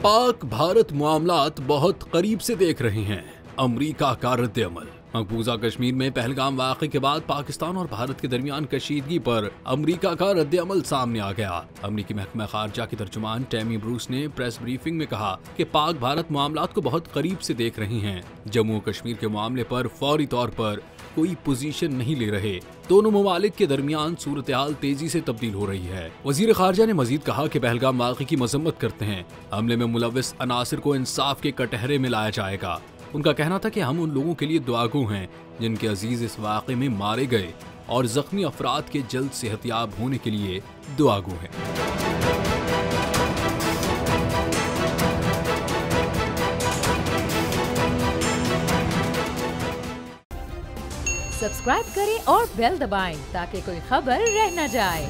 पाक भारत मामलात बहुत करीब से देख रहे हैं। अमरीका का रद्द-ए-अमल। मकबूजा कश्मीर में पहलगाम वाक़े के बाद पाकिस्तान और भारत के दरमियान कशीदगी पर अमरीका का रद्द-ए-अमल सामने आ गया। अमरीकी महकमा खारजा की तर्जुमान टैमी ब्रूस ने प्रेस ब्रीफिंग में कहा कि पाक भारत मामलात को बहुत करीब से देख रहे हैं। जम्मू कश्मीर के मामले पर फौरी तौर पर कोई पोजीशन नहीं ले रहे। दोनों ममालिक के दरमियान सूरत हाल तेजी से तब्दील हो रही है। वजीर खारजा ने मजीद कहा कि पहलगाम वाक़े की मजम्मत करते हैं। हमले में मुलव्विस अनासिर को इंसाफ के कटहरे में लाया जाएगा। उनका कहना था कि हम उन लोगों के लिए दुआगो हैं जिनके अजीज इस वाक़े में मारे गए और जख्मी अफराद के जल्द सेहतयाब होने के लिए दुआगो हैं। सब्सक्राइब करें और बेल दबाएं ताकि कोई खबर रह न जाए।